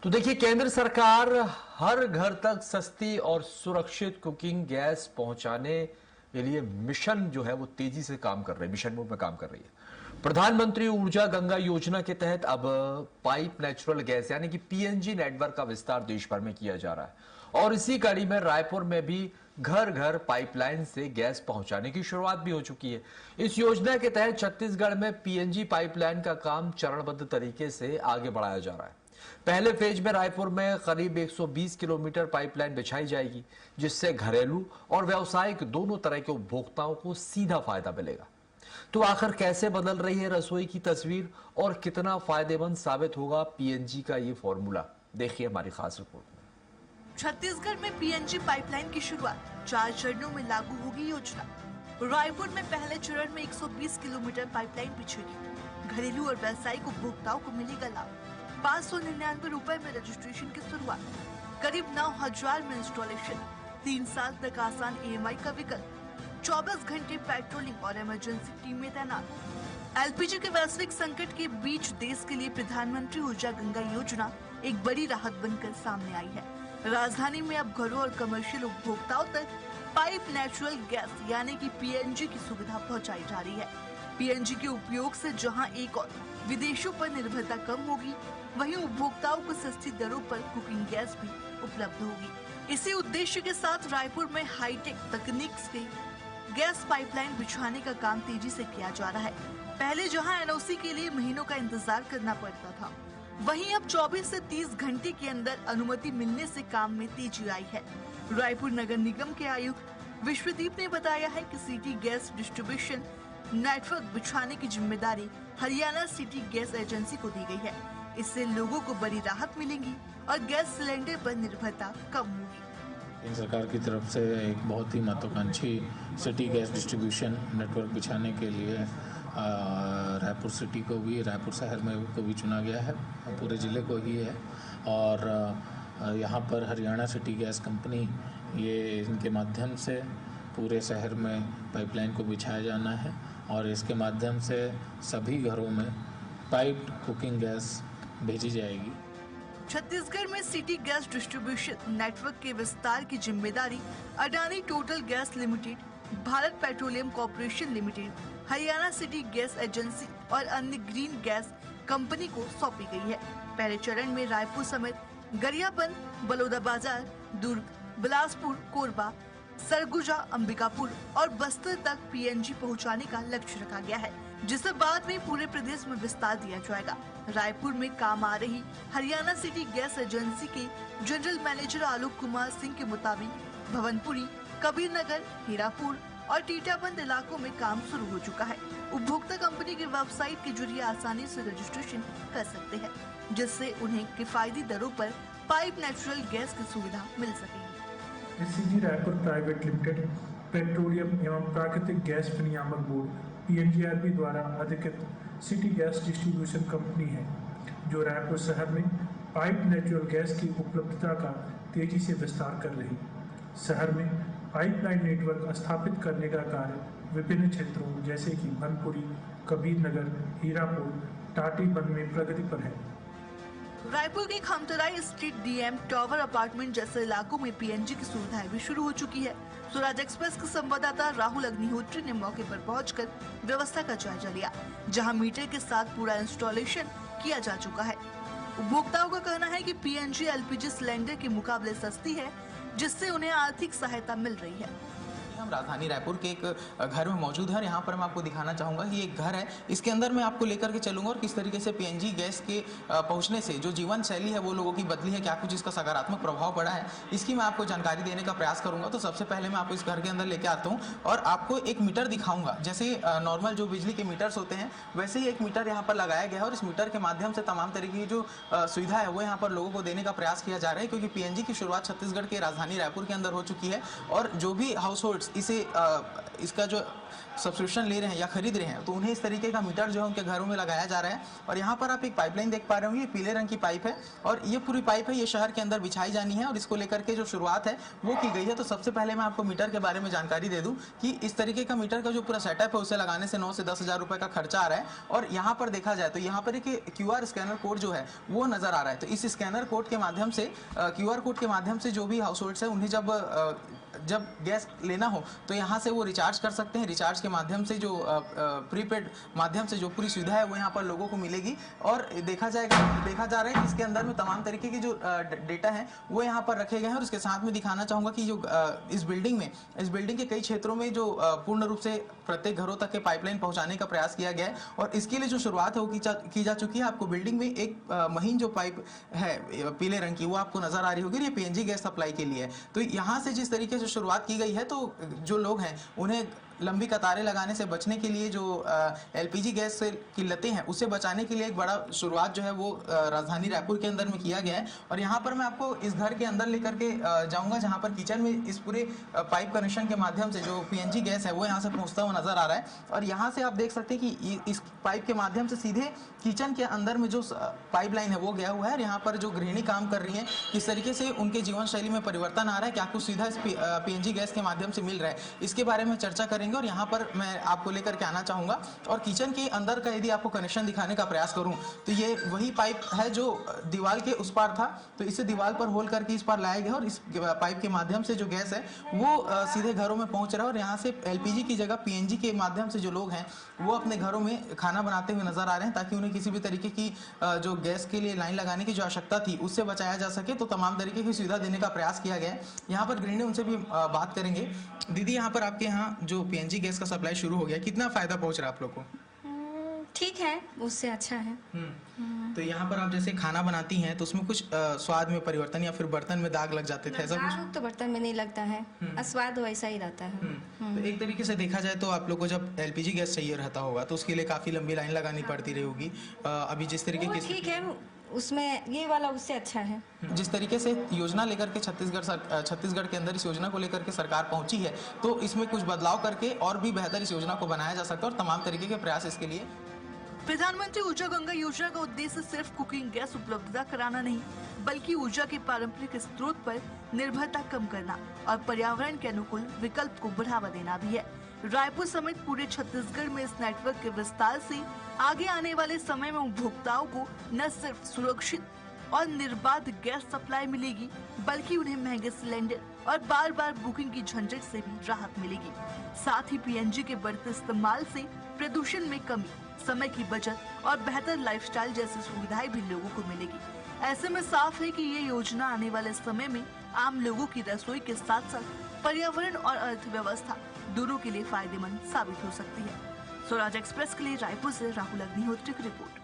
तो देखिए, केंद्र सरकार हर घर तक सस्ती और सुरक्षित कुकिंग गैस पहुंचाने के लिए मिशन जो है वो तेजी से काम कर रही है, मिशन मोड में काम कर रही है। प्रधानमंत्री ऊर्जा गंगा योजना के तहत अब पाइप नेचुरल गैस यानी कि पीएनजी नेटवर्क का विस्तार देश भर में किया जा रहा है और इसी कड़ी में रायपुर में भी घर घर पाइपलाइन से गैस पहुंचाने की शुरुआत भी हो चुकी है। इस योजना के तहत छत्तीसगढ़ में पीएनजी पाइपलाइन का काम चरणबद्ध तरीके से आगे बढ़ाया जा रहा है। पहले फेज में रायपुर में करीब 120 किलोमीटर पाइपलाइन बिछाई जाएगी, जिससे घरेलू और व्यावसायिक दोनों तरह के उपभोक्ताओं को सीधा फायदा मिलेगा। तो आखिर कैसे बदल रही है रसोई की तस्वीर और कितना फायदेमंद साबित होगा पीएनजी का ये फॉर्मूला, देखिए हमारी खास रिपोर्ट में। छत्तीसगढ़ में पीएनजी पाइपलाइन की शुरुआत 4 चरणों में लागू होगी योजना। रायपुर में पहले चरण में 120 किलोमीटर पाइपलाइन बिछेगी। घरेलू और व्यावसायिक उपभोक्ताओं को मिलेगा लाभ। 599 रुपए में रजिस्ट्रेशन की शुरुआत, करीब 9,000 में इंस्टॉलेशन, 3 साल तक आसान ईएमआई का विकल्प, 24 घंटे पेट्रोलिंग और इमरजेंसी टीम में तैनात। एलपीजी के वैश्विक संकट के बीच देश के लिए प्रधानमंत्री ऊर्जा गंगा योजना एक बड़ी राहत बनकर सामने आई है। राजधानी में अब घरों और कमर्शियल उपभोक्ताओं तक पाइप नेचुरल गैस यानी कि पीएनजी की सुविधा पहुंचाई जा रही है। पीएनजी के उपयोग से जहां एक और विदेशों पर निर्भरता कम होगी, वहीं उपभोक्ताओं को सस्ती दरों पर कुकिंग गैस भी उपलब्ध होगी। इसी उद्देश्य के साथ रायपुर में हाईटेक तकनीक से गैस पाइपलाइन बिछाने का काम तेजी से किया जा रहा है। पहले जहां एनओसी के लिए महीनों का इंतजार करना पड़ता था, वहीं अब 24 से 30 घंटे के अंदर अनुमति मिलने से काम में तेजी आई है। रायपुर नगर निगम के आयुक्त विश्वदीप ने बताया है कि सिटी गैस डिस्ट्रीब्यूशन नेटवर्क बिछाने की जिम्मेदारी हरियाणा सिटी गैस एजेंसी को दी गई है। इससे लोगों को बड़ी राहत मिलेगी और गैस सिलेंडर पर निर्भरता कम होगी। केंद्र सरकार की तरफ से एक बहुत ही महत्वाकांक्षी सिटी गैस डिस्ट्रीब्यूशन नेटवर्क बिछाने के लिए रायपुर सिटी को भी, रायपुर शहर में को भी चुना गया है, पूरे ज़िले को ही है। और यहाँ पर हरियाणा सिटी गैस कंपनी, ये इनके माध्यम से पूरे शहर में पाइपलाइन को बिछाया जाना है और इसके माध्यम से सभी घरों में पाइप्ड कुकिंग गैस भेजी जाएगी। छत्तीसगढ़ में सिटी गैस डिस्ट्रीब्यूशन नेटवर्क के विस्तार की जिम्मेदारी Adani total gas limited, Bharat petroleum corporation limited, Haryana city gas agency और अन्य ग्रीन गैस कंपनी को सौंपी गई है। पहले चरण में रायपुर समेत गरियाबंद, बलौदाबाजार, दुर्ग, बिलासपुर, कोरबा, सरगुजा, अंबिकापुर और बस्तर तक पीएनजी पहुंचाने का लक्ष्य रखा गया है, जिसे बाद में पूरे प्रदेश में विस्तार दिया जाएगा। रायपुर में काम आ रही हरियाणा सिटी गैस एजेंसी के जनरल मैनेजर आलोक कुमार सिंह के मुताबिक भवनपुरी, कबीर नगर, हीरापुर और टीटाबंद इलाकों में काम शुरू हो चुका है। उपभोक्ता कंपनी की वेबसाइट के जरिए आसानी से रजिस्ट्रेशन कर सकते हैं, जिससे उन्हें किफायती दरों पर पाइप नेचुरल गैस की सुविधा मिल सकेगी। SCG Raipur private limited petroleum एवं प्राकृतिक गैस विनियामक बोर्ड पीएनजीआरबी द्वारा अधिकृत सिटी गैस डिस्ट्रीब्यूशन कंपनी है, जो रायपुर शहर में पाइप नेचुरल गैस की उपलब्धता का तेजी से विस्तार कर रही। शहर में पाइपलाइन नेटवर्क स्थापित करने का कार्य विभिन्न क्षेत्रों जैसे कि भनपुरी, कबीर नगर, हीरापुर, टाटीबंद में प्रगति पर है। रायपुर के Khamtarai street, DM tower apartment जैसे इलाकों में पीएनजी की सुविधाएं भी शुरू हो चुकी है। स्वराज एक्सप्रेस के संवाददाता राहुल अग्निहोत्री ने मौके पर पहुंचकर व्यवस्था का जायजा लिया, जहां मीटर के साथ पूरा इंस्टॉलेशन किया जा चुका है। उपभोक्ताओं का कहना है कि पीएनजी एलपीजी सिलेंडर के मुकाबले सस्ती है, जिससे उन्हें आर्थिक सहायता मिल रही है। हम राजधानी रायपुर के एक घर में मौजूद है और यहाँ पर मैं आपको दिखाना चाहूँगा कि एक घर है, इसके अंदर मैं आपको लेकर के चलूँगा और किस तरीके से पीएनजी गैस के पहुँचने से जो जीवन शैली है वो लोगों की बदली है, क्या कुछ इसका सकारात्मक प्रभाव पड़ा है, इसकी मैं आपको जानकारी देने का प्रयास करूँगा। तो सबसे पहले मैं आपको इस घर के अंदर लेके आता हूँ और आपको एक मीटर दिखाऊँगा। जैसे नॉर्मल जो बिजली के मीटर्स होते हैं, वैसे ही एक मीटर यहाँ पर लगाया गया है और इस मीटर के माध्यम से तमाम तरीके की जो सुविधा है वो यहाँ पर लोगों को देने का प्रयास किया जा रहा है, क्योंकि पीएनजी की शुरुआत छत्तीसगढ़ के राजधानी रायपुर के अंदर हो चुकी है और जो भी हाउस होल्ड्स इसका जो सब्सक्रिप्शन ले रहे हैं या खरीद रहे हैं, तो उन्हें इस तरीके का मीटर जो है उनके घरों में लगाया जा रहा है। और यहाँ पर आप एक पाइपलाइन देख पा रहे होंगे, पीले रंग की पाइप है और ये पूरी पाइप है, ये शहर के अंदर बिछाई जानी है और इसको लेकर के जो शुरुआत है वो की गई है। तो सबसे पहले मैं आपको मीटर के बारे में जानकारी दे दूं कि इस तरीके का मीटर का जो पूरा सेटअप है उसे लगाने से 9 से 10 हज़ार रुपए का खर्चा आ रहा है। और यहाँ पर देखा जाए तो यहाँ पर एक QR स्कैनर कोड जो है वो नजर आ रहा है। तो इस स्कैनर कोड के माध्यम से, QR कोड के माध्यम से जो भी हाउस होल्ड्स है उन्हें जब गैस लेना हो तो यहाँ से वो रिचार्ज कर सकते हैं। रिचार्ज के माध्यम से जो प्रीपेड माध्यम से जो पूरी सुविधा है वो यहाँ पर लोगों को मिलेगी। और देखा जा रहा है कि इसके अंदर में तमाम तरीके की जो डेटा है वो यहाँ पर रखे गए हैं। और इसके साथ में दिखाना चाहूँगा कि जो इस बिल्डिंग के कई क्षेत्रों में जो पूर्ण रूप से प्रत्येक घरों तक के पाइपलाइन पहुँचाने का प्रयास किया गया है। और इसके लिए जो शुरुआत है वो की जा चुकी है। आपको बिल्डिंग में एक महीन जो पाइप है पीले रंग की वो आपको नजर आ रही होगी, ये PNG गैस सप्लाई के लिए है। तो यहाँ से जिस तरीके से शुरुआत की गई है तो जो लोग हैं उन्हें लंबी कतारें लगाने से बचने के लिए, जो LPG गैस से किल्लतें हैं उससे बचाने के लिए एक बड़ा शुरुआत जो है वो राजधानी रायपुर के अंदर में किया गया है। और यहाँ पर मैं आपको इस घर के अंदर लेकर के जाऊँगा जहाँ पर किचन में इस पूरे पाइप कनेक्शन के माध्यम से जो PNG गैस है वो यहाँ से पहुँचता हुआ नजर आ रहा है। और यहाँ से आप देख सकते हैं कि इस पाइप के माध्यम से सीधे किचन के अंदर में जो पाइपलाइन है वो गया हुआ है। और यहाँ पर जो गृहिणी काम कर रही है किस तरीके से उनके जीवन शैली में परिवर्तन आ रहा है, क्या कुछ सीधा इस PNG गैस के माध्यम से मिल रहा है, इसके बारे में चर्चा करेंगे। और यहाँ पर मैं आपको लेकर के आना चाहूंगा और किचन के अंदर का यदि आपको कनेक्शन दिखाने का प्रयास करूं तो ये वही पाइप है जो दीवार के उस पार था, तो इसे दीवार पर होल करके इस पार लाया गया और इस पाइप के माध्यम से जो गैस है वो सीधे घरों में पहुंच रहा है। और यहाँ से LPG की जगह PNG के माध्यम से जो लोग हैं वो अपने घरों में खाना बनाते हुए नजर आ रहे हैं, ताकि उन्हें किसी भी तरीके की जो गैस के लिए लाइन लगाने की जो आवश्यकता थी उससे बचाया जा सके। तो तमाम तरीके की सुविधा देने का प्रयास किया गया है। यहाँ पर गृहिणी उनसे भी बात करेंगे। दीदी, यहाँ पर आपके यहाँ जो PNG गैस का सप्लाई शुरू हो गया, कितना फायदा पहुंच रहा है आप लोग को? ठीक है, उससे अच्छा है। तो यहाँ पर आप जैसे खाना बनाती हैं तो उसमें कुछ स्वाद में परिवर्तन या फिर बर्तन में दाग लग जाते थे, ऐसा कुछ? दाग तो बर्तन में नहीं लगता है, स्वाद वैसा ही रहता है। तो एक तरीके से देखा जाए तो आप लोग को जब LPG गैस चाहिए रहता होगा तो उसके लिए काफी लंबी लाइन लगानी पड़ती रही होगी। अभी जिस तरीके की ठीक है, उसमें ये वाला उससे अच्छा है। जिस तरीके से योजना लेकर के छत्तीसगढ़ के अंदर इस योजना को लेकर के सरकार पहुंची है, तो इसमें कुछ बदलाव करके और भी बेहतर इस योजना को बनाया जा सकता है और तमाम तरीके के प्रयास इसके लिए। प्रधानमंत्री ऊर्जा गंगा योजना का उद्देश्य सिर्फ कुकिंग गैस उपलब्धता कराना नहीं, बल्कि ऊर्जा के पारंपरिक स्रोत पर निर्भरता कम करना और पर्यावरण के अनुकूल विकल्प को बढ़ावा देना भी है। रायपुर समेत पूरे छत्तीसगढ़ में इस नेटवर्क के विस्तार से आगे आने वाले समय में उपभोक्ताओं को न सिर्फ सुरक्षित और निर्बाध गैस सप्लाई मिलेगी, बल्कि उन्हें महंगे सिलेंडर और बार बार बुकिंग की झंझट से भी राहत मिलेगी। साथ ही PNG के बढ़ते इस्तेमाल से प्रदूषण में कमी, समय की बचत और बेहतर लाइफस्टाइल जैसी सुविधाएं भी लोगों को मिलेगी। ऐसे में साफ है कि ये योजना आने वाले समय में आम लोगों की रसोई के साथ साथ पर्यावरण और अर्थव्यवस्था दोनों के लिए फायदेमंद साबित हो सकती है। स्वराज एक्सप्रेस के लिए रायपुर से राहुल अग्निहोत्री की रिपोर्ट।